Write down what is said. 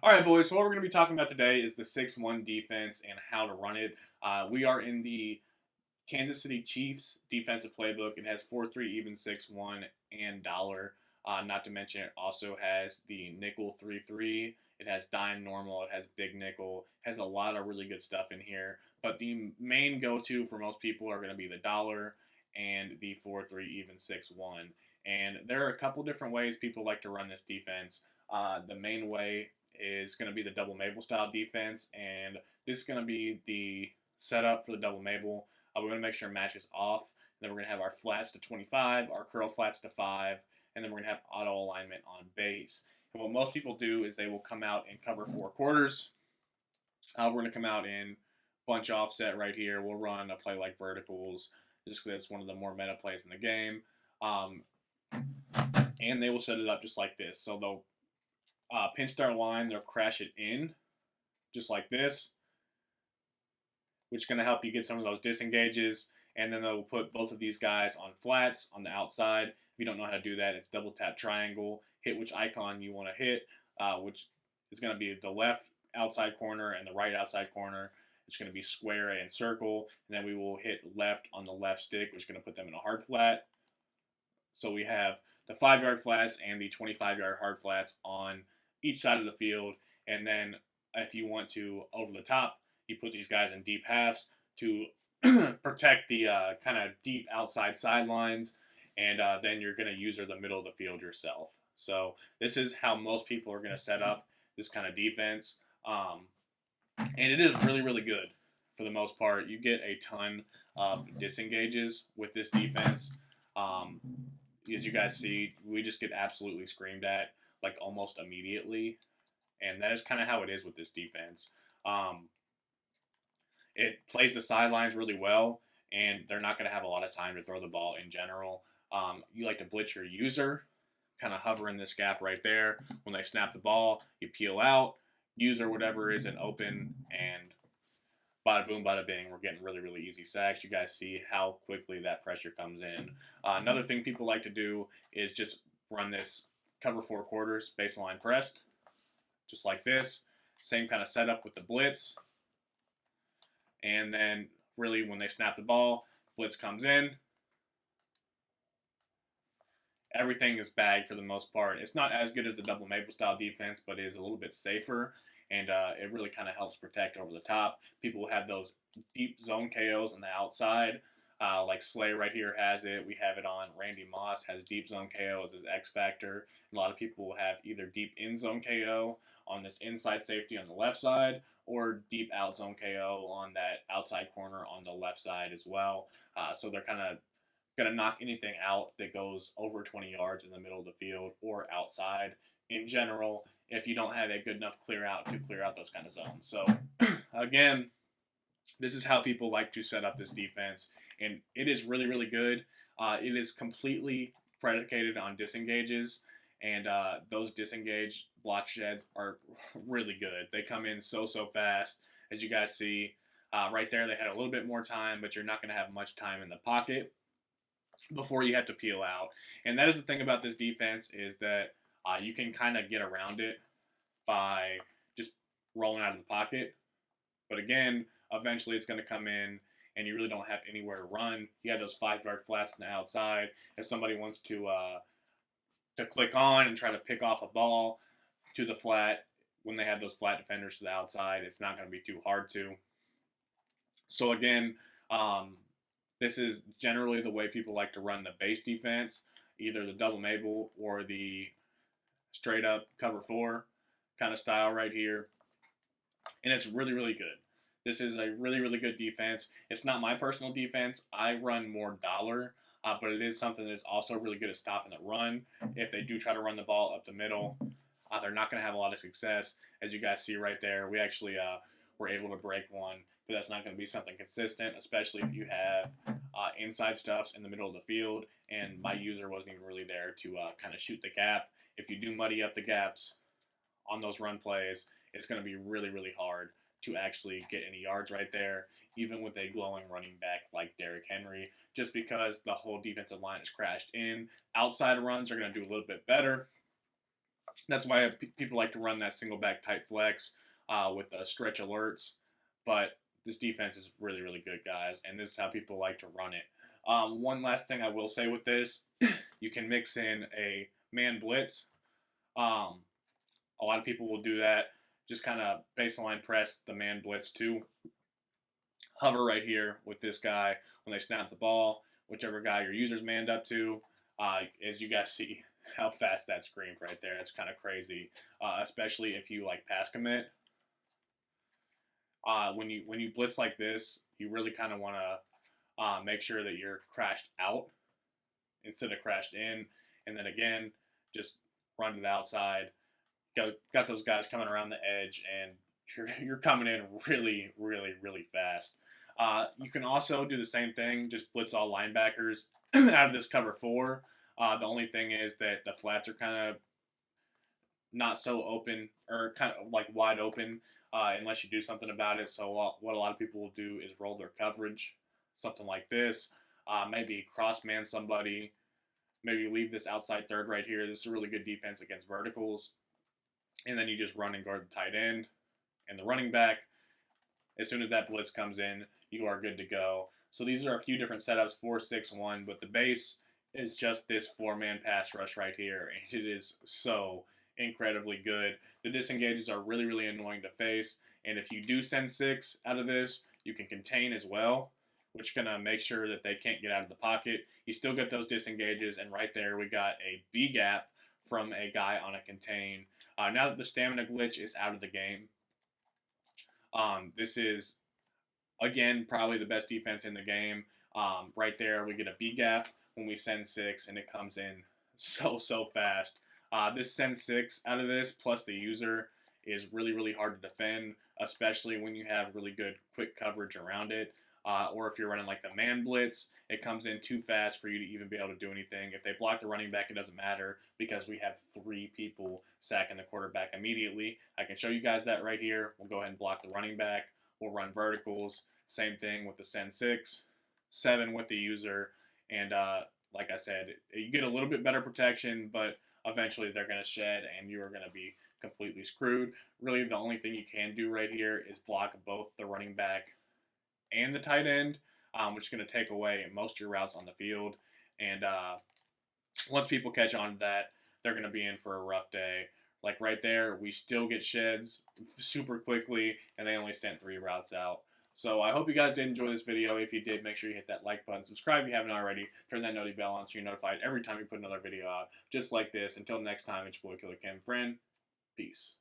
All right, boys. So what we're going to be talking about today is the 6-1 defense and how to run it. We are in the Kansas City Chiefs defensive playbook. It has 4-3 even 6-1 and dollar. Not to mention it also has the nickel 3-3. It has dime normal. It has big nickel. It has a lot of really good stuff in here. But the main go-to for most people are going to be the dollar and the 4-3 even 6-1. And there are a couple different ways people like to run this defense. The main way is going to be the double Mabel style defense, and this is going to be the setup for the double Mabel. We're going to make sure it matches off. Then we're going to have our flats to 25, our curl flats to 5, and then we're going to have auto alignment on base. And what most people do is they will come out and cover 4 quarters. We're going to come out in bunch offset right here. We'll run a play like verticals, just because it's one of the more meta plays in the game. And they will set it up just like this. So they'll pinch their line, they'll crash it in, just like this, which is going to help you get some of those disengages. And then they'll put both of these guys on flats on the outside. If you don't know how to do that, it's double tap triangle, hit which icon you want to hit, which is going to be the left outside corner and the right outside corner. It's going to be square and circle. And then we will hit left on the left stick, which is going to put them in a hard flat. So we have the 5-yard flats and the 25-yard hard flats on each side of the field. And then if you want to over the top, you put these guys in deep halves to protect the kind of deep outside sidelines. And then you're going to user the middle of the field yourself. So this is how most people are going to set up this kind of defense. And it is really, really good for the most part. You get a ton of disengages with this defense. As you guys see, we just get absolutely screamed at like almost immediately. And that is kind of how it is with this defense. It plays the sidelines really well, and they're not going to have a lot of time to throw the ball in general. You like to blitz your user, kind of hover in this gap right there. When they snap the ball, you peel out, user whatever is an open, and bada boom, bada bing, we're getting really, really easy sacks. You guys see how quickly that pressure comes in. Another thing people like to do is just run this cover 4 quarters baseline pressed, just like this. Same kind of setup with the blitz. And then really when they snap the ball, blitz comes in. Everything is bagged for the most part. It's not as good as the double Maple style defense, but it is a little bit safer, and it really kind of helps protect over the top. People will have those deep zone KOs on the outside, like Slay right here has it. We have it on Randy Moss has deep zone KO as his X factor. And a lot of people will have either deep in zone KO on this inside safety on the left side, or deep out zone KO on that outside corner on the left side as well. So they're kind of going to knock anything out that goes over 20 yards in the middle of the field or outside in general if you don't have a good enough clear out to clear out those kind of zones. So, again, this is how people like to set up this defense, and it is really, really good. It is completely predicated on disengages, and those disengage block sheds are really good. They come in so fast, as you guys see. Right there, they had a little bit more time, but you're not going to have much time in the pocket before you have to peel out. And that is the thing about this defense, is that you can kind of get around it by just rolling out of the pocket. But again, eventually it's going to come in, and you really don't have anywhere to run. You have those 5-yard flats on the outside. If somebody wants to click on and try to pick off a ball to the flat, when they have those flat defenders to the outside, it's not going to be too hard to. So again, this is generally the way people like to run the base defense, either the double Mabel or the straight up cover 4 kind of style right here. And it's really, really good. This is a really, really good defense. It's not my personal defense. I run more dollar, but it is something that is also really good at stopping the run. If they do try to run the ball up the middle, they're not going to have a lot of success. As you guys see right there, we actually were able to break one, but that's not going to be something consistent, especially if you have inside stuffs in the middle of the field, and my user wasn't even really there to kind of shoot the gap. If you do muddy up the gaps on those run plays, it's going to be really, really hard to actually get any yards right there, even with a glowing running back like Derrick Henry, just because the whole defensive line is crashed in. Outside runs are going to do a little bit better. That's why people like to run that single back tight flex with stretch alerts. But this defense is really, really good, guys, and this is how people like to run it. One last thing I will say with this, you can mix in a man blitz. A lot of people will do that. Just kind of baseline press the man blitz too. Hover right here with this guy when they snap the ball, whichever guy your user's manned up to. As you guys see how fast that screams right there. That's kind of crazy, especially if you like pass commit. When you blitz like this, you really kind of want to make sure that you're crashed out instead of crashed in, and then again, just run to the outside. Got those guys coming around the edge, and you're coming in really, really, really fast. You can also do the same thing, just blitz all linebackers out of this cover 4. The only thing is that the flats are kind of not so open, or kind of like wide open, unless you do something about it. So what a lot of people will do is roll their coverage, something like this. Maybe cross man somebody. Maybe leave this outside third right here. This is a really good defense against verticals. And then you just run and guard the tight end and the running back. As soon as that blitz comes in, you are good to go. So these are a few different setups, 4-6-1, but the base is just this 4-man pass rush right here, and it is so incredibly good. The disengages are really, really annoying to face, and if you do send 6 out of this, you can contain as well, which is going to make sure that they can't get out of the pocket. You still get those disengages, and right there we got a B gap from a guy on a contain. Now that the stamina glitch is out of the game, this is, again, probably the best defense in the game. Right there, we get a B gap when we send 6, and it comes in so fast. This send 6 out of this, plus the user, is really, really hard to defend, especially when you have really good quick coverage around it. Or if you're running like the man blitz, it comes in too fast for you to even be able to do anything. If they block the running back, it doesn't matter because we have 3 people sacking the quarterback immediately. I can show you guys that right here. We'll go ahead and block the running back. We'll run verticals. Same thing with the send 6, 7 with the user. And like I said, you get a little bit better protection, but eventually they're going to shed and you are going to be completely screwed. Really, the only thing you can do right here is block both the running back and the tight end, which is going to take away most of your routes on the field. And once people catch on to that, they're going to be in for a rough day. Like right there, we still get sheds super quickly, and they only sent 3 routes out. So I hope you guys did enjoy this video. If you did, make sure you hit that like button. Subscribe if you haven't already. Turn that noti bell on so you're notified every time we put another video out just like this. Until next time, it's your boy Killer Kim. Friend, peace.